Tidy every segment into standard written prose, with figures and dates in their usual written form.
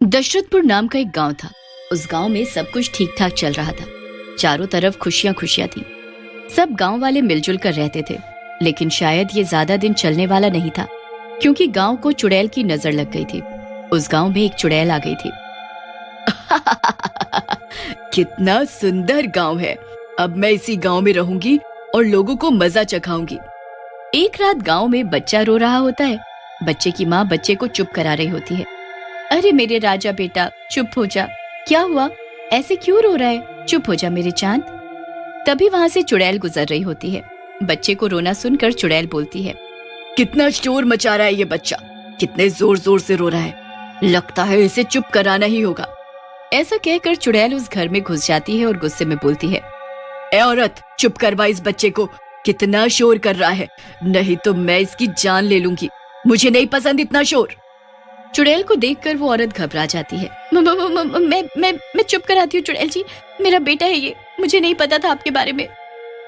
दशरथपुर नाम का एक गांव था। उस गांव में सब कुछ ठीक ठाक चल रहा था। चारों तरफ खुशियां खुशियां थी। सब गांव वाले मिलजुल कर रहते थे। लेकिन शायद ये ज्यादा दिन चलने वाला नहीं था, क्योंकि गांव को चुड़ैल की नजर लग गई थी। उस गांव में एक चुड़ैल आ गई थी। कितना सुंदर गांव है। अब मैं इसी गांव में रहूंगी और लोगों को मजा चखाऊंगी। एक रात गांव में बच्चा रो रहा होता है। बच्चे की माँ बच्चे को चुप करा रही होती है। अरे मेरे राजा बेटा, चुप हो जा। क्या हुआ? ऐसे क्यों रो रहा है? चुप हो जा मेरे चांद। तभी वहां से चुड़ैल गुजर रही होती है। बच्चे को रोना सुनकर चुड़ैल बोलती है, कितना शोर मचा रहा है ये बच्चा, कितने जोर जोर से रो रहा है। लगता है इसे चुप कराना ही होगा। ऐसा कहकर चुड़ैल उस घर में घुस जाती है और गुस्से में बोलती है, ए औरत, चुप करवा इस बच्चे को, कितना शोर कर रहा है, नहीं तो मैं इसकी जान ले लूंगी। मुझे नहीं पसंद इतना शोर। चुड़ैल को देखकर वो औरत घबरा जाती है। मैं चुप कराती हूँ चुड़ैल जी, मेरा बेटा है ये, मुझे नहीं पता था आपके बारे में।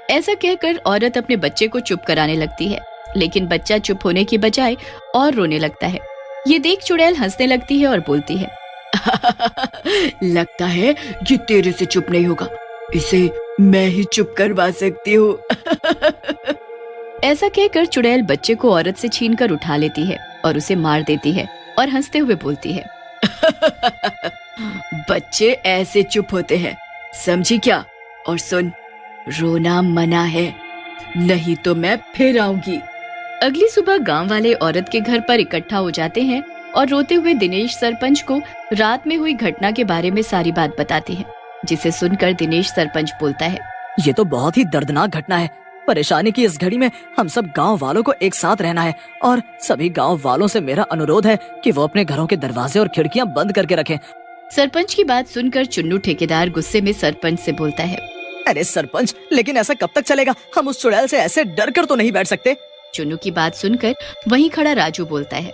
ऐसा कहकर औरत अपने बच्चे को चुप कराने लगती है, लेकिन बच्चा चुप होने की बजाय और रोने लगता है। ये देख चुड़ैल हंसने लगती है और बोलती है, लगता है कि तेरे से चुप नहीं होगा, इसे मैं ही चुप करवा सकती हूँ। ऐसा कहकर चुड़ैल बच्चे को औरत से छीनकर उठा लेती है और उसे मार देती है और हंसते हुए बोलती है, बच्चे ऐसे चुप होते हैं, समझी क्या? और सुन, रोना मना है, नहीं तो मैं फिर आऊंगी। अगली सुबह गांव वाले औरत के घर पर इकट्ठा हो जाते हैं और रोते हुए दिनेश सरपंच को रात में हुई घटना के बारे में सारी बात बताते हैं, जिसे सुनकर दिनेश सरपंच बोलता है, ये तो बहुत ही दर्दनाक घटना है। परेशानी की इस घड़ी में हम सब गांव वालों को एक साथ रहना है और सभी गांव वालों से मेरा अनुरोध है कि वो अपने घरों के दरवाजे और खिड़कियां बंद करके रखें। सरपंच की बात सुनकर चुन्नू ठेकेदार गुस्से में सरपंच से बोलता है, अरे सरपंच, लेकिन ऐसा कब तक चलेगा? हम उस चुड़ैल से ऐसे डर कर तो नहीं बैठ सकते। चुन्नू की बात सुनकर वहीं खड़ा राजू बोलता है,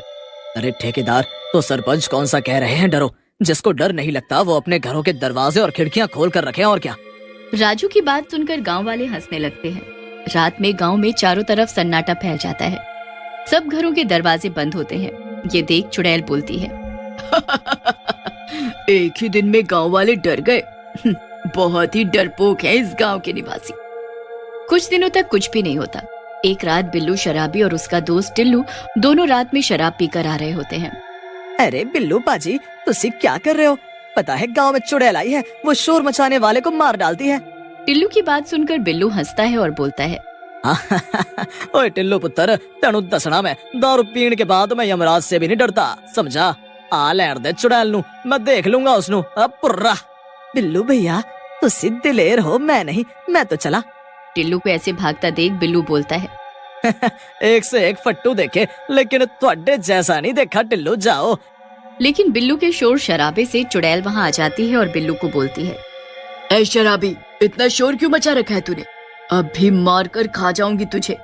अरे ठेकेदार, तो सरपंच कौन सा कह रहे हैं डरो? जिसको डर नहीं लगता वो अपने घरों के दरवाजे और खिड़कियां खोल कर रखे, और क्या। राजू की बात सुनकर गांव वाले हंसने लगते हैं। रात में गांव में चारों तरफ सन्नाटा फैल जाता है। सब घरों के दरवाजे बंद होते हैं। ये देख चुड़ैल बोलती है, एक ही दिन में गांव वाले डर गए। बहुत ही डरपोक है इस गांव के निवासी। कुछ दिनों तक कुछ भी नहीं होता। एक रात बिल्लू शराबी और उसका दोस्त टिल्लू दोनों रात में शराब पीकर आ रहे होते हैं। अरे बिल्लू पाजी, तुसी क्या कर रहे हो? पता है गांव में चुड़ैल आई है, वो शोर मचाने वाले को मार डालती है। टिल्लू की बात सुनकर बिल्लू हंसता है और बोलता है, ओए टिल्लू पुत्र, तेनू दसना मैं दारू पीने के बाद मैं यमराज से भी नहीं डरता, समझा? आ लैण दे चुड़ैल नू, मैं देख लूंगा उसनू। अब पुर्रा। बिल्लू भैया, तुसी दिलेर हो, मैं नहीं, मैं तो चला। टिल्लू को ऐसे भागता देख बिल्लू बोलता है, एक से एक फट्टू देखे, लेकिन तुहाडे जैसा नहीं देखा टिल्लू, जाओ। लेकिन बिल्लू के शोर शराबे से चुड़ैल वहाँ आ जाती है और बिल्लू को बोलती है, ऐ शराबी, इतना शोर क्यों मचा रखा है तूने? अब भी मार कर खा जाऊंगी तुझे।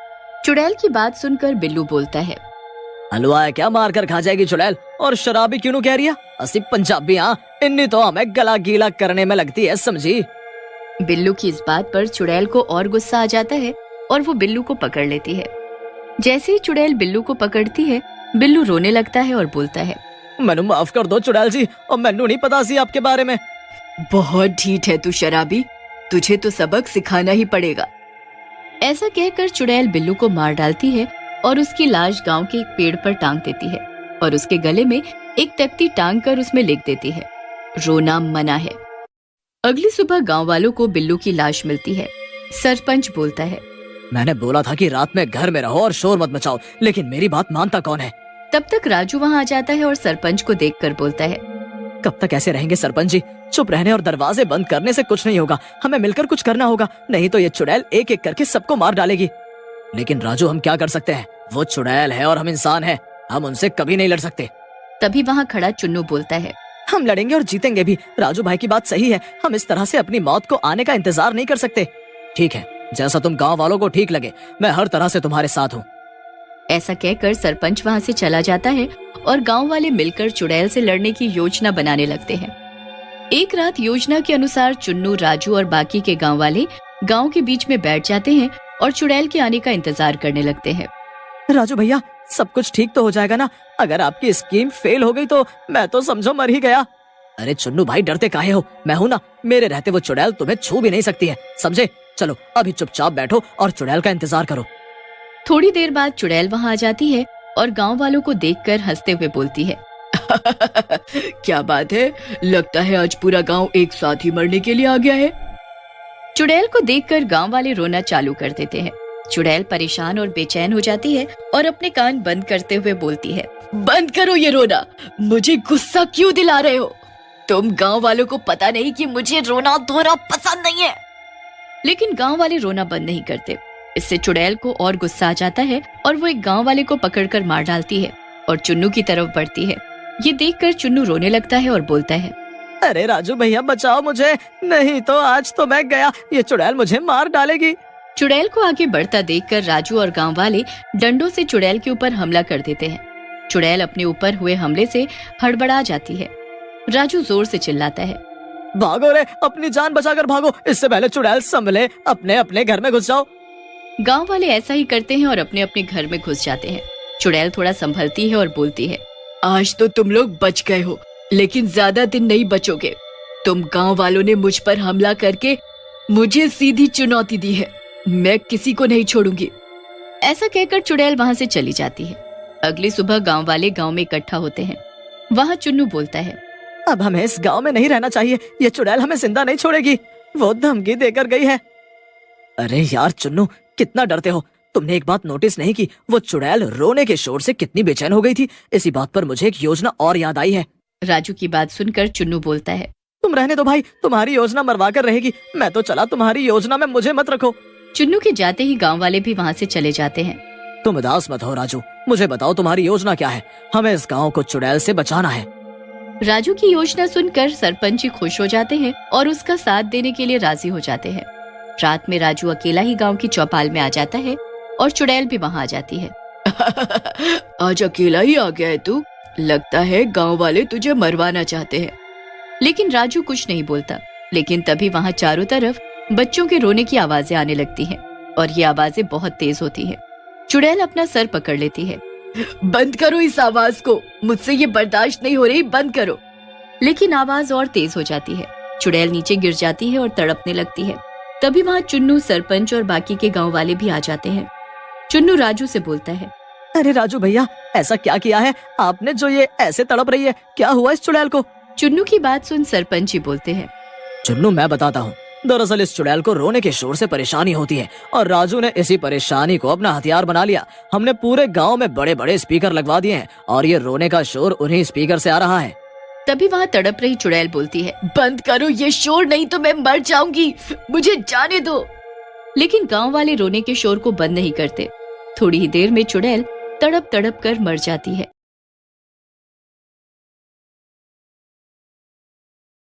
चुड़ैल की बात सुनकर बिल्लू बोलता है, हलवा है क्या मार कर खा जाएगी चुड़ैल? और शराबी क्यों कह रही है? असी पंजाबी हाँ, इन्नी तो हमें गला गीला करने में लगती है, समझी? बिल्लू की इस बात पर चुड़ैल को और गुस्सा आ जाता है और वो बिल्लू को पकड़ लेती है। जैसे ही चुड़ैल बिल्लू को पकड़ती है, बिल्लू रोने लगता है और बोलता है, मैनू माफ कर दो चुड़ैल जी, और मैनू नहीं पता सी आपके बारे में। बहुत ढीठ है तू शराबी, तुझे तो सबक सिखाना ही पड़ेगा। ऐसा कहकर चुड़ैल बिल्लू को मार डालती है और उसकी लाश गांव के एक पेड़ पर टांग देती है और उसके गले में एक तख्ती टांग कर उसमें लिख देती है, रोना मना है। अगली सुबह गांव वालों को बिल्लू की लाश मिलती है। सरपंच बोलता है, मैंने बोला था कि रात में घर में रहो और शोर मत मचाओ, लेकिन मेरी बात मानता कौन है? तब तक राजू वहाँ आ जाता है और सरपंच को देखकर बोलता है, कब तक ऐसे रहेंगे सरपंच जी? चुप रहने और दरवाजे बंद करने से कुछ नहीं होगा, हमें मिलकर कुछ करना होगा, नहीं तो ये चुड़ैल एक एक करके सबको मार डालेगी। लेकिन राजू, हम क्या कर सकते हैं? वो चुड़ैल है और हम इंसान हैं, हम उनसे कभी नहीं लड़ सकते। तभी वहाँ खड़ा चुन्नू बोलता है, हम लड़ेंगे और जीतेंगे भी। राजू भाई की बात सही है, हम इस तरह से अपनी मौत को आने का इंतजार नहीं कर सकते। ठीक है, जैसा तुम गाँव वालों को ठीक लगे, मैं हर तरह से तुम्हारे साथ हूँ। ऐसा कहकर सरपंच वहाँ से चला जाता है और गांव वाले मिलकर चुड़ैल से लड़ने की योजना बनाने लगते हैं। एक रात योजना के अनुसार चुन्नू, राजू और बाकी के गांव वाले गांव के बीच में बैठ जाते हैं और चुड़ैल के आने का इंतजार करने लगते हैं। राजू भैया, सब कुछ ठीक तो हो जाएगा ना? अगर आपकी स्कीम फेल हो गई तो मैं तो समझो मर ही गया। अरे चुन्नू भाई डरते काहे हो, मैं हूं ना, मेरे रहते वो चुड़ैल तुम्हें छू भी नहीं सकती है, समझे? चलो अभी चुपचाप बैठो और चुड़ैल का इंतजार करो। थोड़ी देर बाद चुड़ैल वहां आ जाती है और गांव वालों को देखकर हंसते हुए बोलती है क्या बात है, लगता है आज पूरा गांव एक साथ ही मरने के लिए आ गया है। चुड़ैल को देखकर गांव वाले रोना चालू कर देते हैं। चुड़ैल परेशान और बेचैन हो जाती है और अपने कान बंद करते हुए बोलती है, बंद करो ये रोना, मुझे गुस्सा क्यों दिला रहे हो? तुम गांव वालों को पता नहीं कि मुझे रोना धोना पसंद नहीं है। लेकिन गांव वाले रोना बंद नहीं करते। इससे चुड़ैल को और गुस्सा आ जाता है और वो एक गांव वाले को पकड़कर मार डालती है और चुन्नू की तरफ बढ़ती है। ये देखकर चुन्नू रोने लगता है और बोलता है, अरे राजू भैया बचाओ मुझे, नहीं तो आज तो मैं गया, ये चुड़ैल मुझे मार डालेगी। चुड़ैल को आगे बढ़ता देखकर राजू और गांव वाले डंडों से चुड़ैल के ऊपर हमला कर देते हैं। चुड़ैल अपने ऊपर हुए हमले से हड़बड़ा जाती है। राजू जोर से चिल्लाता है, भागो रे, अपनी जान बचाकर भागो, इससे पहले चुड़ैल संभले, अपने अपने घर में घुस जाओ। गांव वाले ऐसा ही करते हैं और अपने अपने घर में घुस जाते हैं। चुड़ैल थोड़ा संभलती है और बोलती है, आज तो तुम लोग बच गए हो, लेकिन ज्यादा दिन नहीं बचोगे। तुम गांव वालों ने मुझ पर हमला करके मुझे सीधी चुनौती दी है, मैं किसी को नहीं छोड़ूंगी। ऐसा कहकर चुड़ैल वहां से चली जाती है। अगली सुबह गांव वाले गांव में इकट्ठा होते हैं। वहां चुन्नू बोलता है, अब हमें इस गांव में नहीं रहना चाहिए, ये चुड़ैल हमें जिंदा नहीं छोड़ेगी, वो धमकी देकर गई है। अरे यार चुन्नू, कितना डरते हो? तुमने एक बात नोटिस नहीं की, वो चुड़ैल रोने के शोर से कितनी बेचैन हो गई थी। इसी बात पर मुझे एक योजना और याद आई है। राजू की बात सुनकर चुन्नू बोलता है, तुम रहने दो भाई, तुम्हारी योजना मरवा कर रहेगी, मैं तो चला, तुम्हारी योजना में मुझे मत रखो। चुन्नू के जाते ही गांव वाले भी वहां से चले जाते हैं। तुम उदास मत हो राजू, मुझे बताओ तुम्हारी योजना क्या है? हमें इस गांव को चुड़ैल से बचाना है। राजू की योजना सुनकर सरपंच जी खुश हो जाते हैं और उसका साथ देने के लिए राजी हो जाते हैं। रात में राजू अकेला ही गांव की चौपाल में आ जाता है और चुड़ैल भी वहां आ जाती है। आज अकेला ही आ गया है तू, लगता है गांव वाले तुझे मरवाना चाहते हैं। लेकिन राजू कुछ नहीं बोलता। लेकिन तभी वहां चारों तरफ बच्चों के रोने की आवाजें आने लगती हैं और ये आवाजें बहुत तेज होती हैं। चुड़ैल अपना सर पकड़ लेती है, बंद करो इस आवाज को, मुझसे ये बर्दाश्त नहीं हो रही, बंद करो। लेकिन आवाज और तेज हो जाती है। चुड़ैल नीचे गिर जाती है और तड़पने लगती है। तभी वहां चुन्नू, सरपंच और बाकी के गांव वाले भी आ जाते हैं। चुन्नू राजू से बोलता है, अरे राजू भैया, ऐसा क्या किया है आपने जो ये ऐसे तड़प रही है? क्या हुआ इस चुड़ैल को? चुन्नू की बात सुन सरपंच जी बोलते हैं, चुन्नू मैं बताता हूँ, दरअसल इस चुड़ैल को रोने के शोर से परेशानी होती है और राजू ने इसी परेशानी को अपना हथियार बना लिया। हमने पूरे गांव में बड़े बड़े स्पीकर लगवा दिए हैं और ये रोने का शोर उन्हीं स्पीकर से आ रहा है। तभी वहाँ तड़प रही चुड़ैल बोलती है, बंद करो ये शोर, नहीं तो मैं मर जाऊंगी, मुझे जाने दो। लेकिन गांव वाले रोने के शोर को बंद नहीं करते। थोड़ी ही देर में चुड़ैल तड़प तड़प कर मर जाती है।